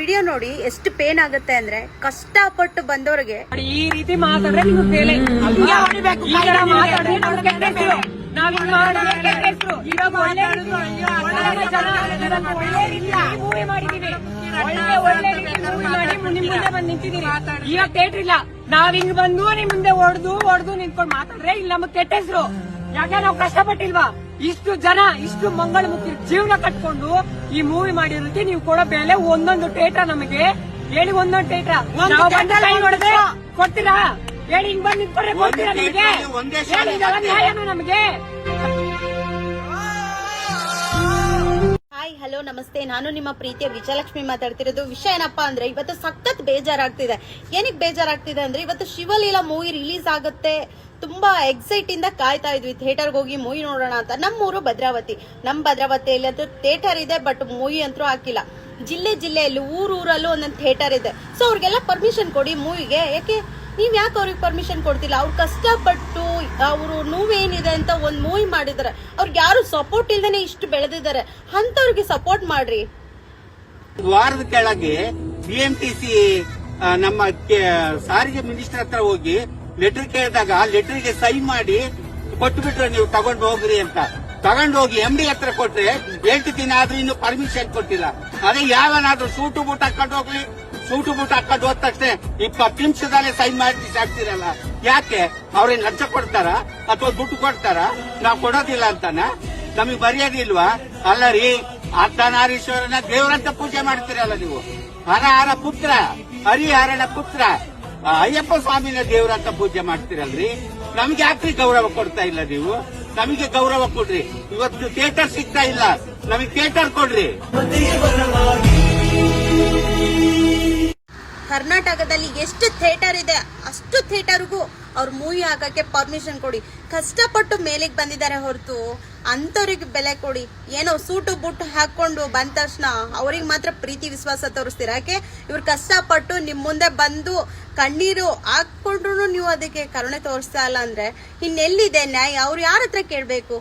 Video ನೋಡಿ ಎಷ್ಟು pain ಆಗುತ್ತೆ ಅಂದ್ರೆ, ಕಷ್ಟಪಟ್ಟು ಬಂದವರಿಗೆ ಈ ರೀತಿ ಮಾತಾಡ್ರೆ ನಿಮ್ಗೆ ಬೇಲೆ ಈಗ ಥಿಯೇಟರ್ ಇಲ್ಲ, ನಾವ್ ಹಿಂಗ್ ಬಂದು ನಿಮ್ ಮುಂದೆ ಹೊಡೆದು ನಿಂತ್ಕೊಂಡು ಮಾತಾಡ್ರೆ ಇಲ್ಲಿ ನಮಗ್ ಕೆಟ್ಟ ಹೆಸರು. ಯಾಕೆ ನಾವು ಕಷ್ಟಪಟ್ಟಿಲ್ವಾ? ಇಷ್ಟು ಜನ ಇಷ್ಟು ಮಂಗಳಮುಖಿ ಜೀವನ ಕಟ್ಕೊಂಡು ಈ ಮೂವಿ ಮಾಡಿರುತ್ತೆ. ನೀವು ಕೊಡೋ ಬೆಲೆ ಒಂದೊಂದು ಥಿಯೇಟರ್ ನಮಗೆ ಹೇಳಿ, ಒಂದೊಂದು ಥಿಯೇಟರ್ ನಾವು ಬಂದಲ್ಲ ನೋಡಿದ್ರೆ ಕೊಡ್ತೀರಾ? ಹೇಳಿ, ಹಿಂಗ್ ಬಂದ್ ನಿಂತ್ಕೊಂಡ್ರೆ ಕೊಡ್ತೀರಾ? ನಮಗೆ ನ್ಯಾಯನ ನಮಗೆ? ಹಾಯ್, ಹಲೋ, ನಮಸ್ತೆ. ನಾನು ನಿಮ್ಮ ಪ್ರೀತಿಯ ವಿಜಯಲಕ್ಷ್ಮಿ ಮಾತಾಡ್ತಿರೋದು. ವಿಷಯ ಏನಪ್ಪಾ ಅಂದ್ರೆ, ಇವತ್ತು ಸಖತ್ ಬೇಜಾರಾಗ್ತಿದೆ. ಏನಕ್ಕೆ ಬೇಜಾರಾಗ್ತಿದೆ ಅಂದ್ರೆ, ಇವತ್ತು ಶಿವಲೀಲಾ ಮೂವಿ ರಿಲೀಸ್ ಆಗುತ್ತೆ. ತುಂಬಾ ಎಕ್ಸೈಟ್ ಇಂದ ಕಾಯ್ತಾ ಇದ್ವಿ ಥಿಯೇಟರ್ಗೆ ಹೋಗಿ ಮೂವಿ ನೋಡೋಣ ಅಂತ. ನಮ್ಮೂರು ಭದ್ರಾವತಿ. ನಮ್ ಭದ್ರಾವತಿಯಲ್ಲಿ ಅಂತೂ ಥಿಯೇಟರ್ ಇದೆ, ಬಟ್ ಮೂವಿ ಅಂತೂ ಹಾಕಿಲ್ಲ. ಜಿಲ್ಲೆಯಲ್ಲಿ ಊರಲ್ಲೂ ಒಂದೊಂದು ಥಿಯೇಟರ್ ಇದೆ. ಸೊ ಅವ್ರಿಗೆಲ್ಲ ಪರ್ಮಿಷನ್ ಕೊಡಿ ಮೂವಿಗೆ. ಯಾಕೆ ಯಾಕೆ ಅವ್ರಿಗೆ ಪರ್ಮಿಷನ್ ಕೊಡ್ತಿಲ್ಲ? ಅವ್ರು ಕಷ್ಟಪಟ್ಟು ಅವರು ನೋವೇನಿದೆ ಅಂತ ಒಂದ್ ಮೂವಿ ಮಾಡಿದಾರೆ. ಅವ್ರಿಗೆ ಯಾರು ಸಪೋರ್ಟ್ ಇಲ್ದೇನೆ ಇಷ್ಟು ಬೆಳೆದಿದ್ದಾರೆ. ಅಂತವ್ರಿಗೆ ಸಪೋರ್ಟ್ ಮಾಡ್ರಿ. ವಾರದ ಕೆಳಗೆ BMTC ನಮ್ಮ ಸಾರಿಗೆ ಮಿನಿಸ್ಟರ್ ಹತ್ರ ಹೋಗಿ ಲೆಟರ್ ಕೇಳಿದಾಗ ಲೆಟರ್ಗೆ ಸೈನ್ ಮಾಡಿ ಕೊಟ್ಬಿಟ್ರೆ, ನೀವು ತಗೊಂಡು ಹೋಗ್ರಿ ಅಂತ. ತಗೊಂಡು ಹೋಗಿ MD ಹತ್ರ ಕೊಟ್ರೆ 8 ದಿನ ಆದ್ರೂ ಇನ್ನು ಪರ್ಮಿಷನ್ ಕೊಟ್ಟಿಲ್ಲ. ಅದೇ ಯಾವನಾದ್ರೂ ಸೂಟು ಬೂಟ್ ಹಾಕೊಂಡು ಹೋಗ್ಲಿ, ಸೂಟು ಬೂಟ್ ಹಾಕೊಂಡು ಹೋದ ತಕ್ಷಣ 20 ನಿಮಿಷದಲ್ಲೇ ಸೈನ್ ಮಾಡಿ ಸಾಕ್ತಿರಲ್ಲ. ಯಾಕೆ? ಅವ್ರೇನ್ ಲಂಚ ಕೊಡ್ತಾರ ಅಥವಾ ದುಡ್ಡು ಕೊಡ್ತಾರ? ನಾವ್ ಕೊಡೋದಿಲ್ಲ ಅಂತಾನ? ನಮಗ್ ಮರ್ಯಾದಿಲ್ವಾ? ಅಲ್ಲ ರೀ, ಅರ್ಧನಾರೀಶ್ವರನ ದೇವರಂತ ಪೂಜೆ ಮಾಡ್ತೀರಲ್ಲ ನೀವು. ಹರ ಪುತ್ರ, ಹರಿಹರನ ಪುತ್ರ ಅಯ್ಯಪ್ಪ ಸ್ವಾಮಿನ ದೇವರಂತ ಪೂಜೆ ಮಾಡ್ತೀರಲ್ರಿ. ನಮ್ಗೆ ಯಾಕ್ರಿ ಗೌರವ ಕೊಡ್ತಾ ಇಲ್ಲ ನೀವು? ನಮಗೆ ಗೌರವ ಕೊಡ್ರಿ. ಇವತ್ತು ಥಿಯೇಟರ್ ಸಿಗ್ತಾ ಇಲ್ಲ, ನಮಗೆ ಥಿಯೇಟರ್ ಕೊಡ್ರಿ. ಕರ್ನಾಟಕದಲ್ಲಿ ಎಷ್ಟು ಥಿಯೇಟರ್ ಇದೆ ಅಷ್ಟು ಥಿಯೇಟರ್ಗೂ ಅವ್ರ ಮೂವಿ ಹಾಕಕ್ಕೆ ಪರ್ಮಿಷನ್ ಕೊಡಿ. ಕಷ್ಟಪಟ್ಟು ಮೇಲೆಗೆ ಬಂದಿದ್ದಾರೆ ಹೊರತು ಅಂತವ್ರಿಗೆ ಬೆಲೆ ಕೊಡಿ. ಏನೋ ಸೂಟು ಬುಟ್ಟು ಹಾಕೊಂಡು ಬಂದ ತಕ್ಷಣ ಅವ್ರಿಗೆ ಮಾತ್ರ ಪ್ರೀತಿ ವಿಶ್ವಾಸ ತೋರಿಸ್ತೀರಾ? ಯಾಕೆ? ಇವ್ರು ಕಷ್ಟಪಟ್ಟು ನಿಮ್ ಮುಂದೆ ಬಂದು ಕಣ್ಣೀರು ಹಾಕೊಂಡ್ರು ನೀವು ಅದಕ್ಕೆ ಕರುಣೆ ತೋರಿಸ್ತಾ ಇಲ್ಲ ಅಂದ್ರೆ ಇನ್ನೆಲ್ಲಿದೆ ನ್ಯಾಯ? ಅವ್ರು ಯಾರ ಹತ್ರ ಕೇಳ್ಬೇಕು?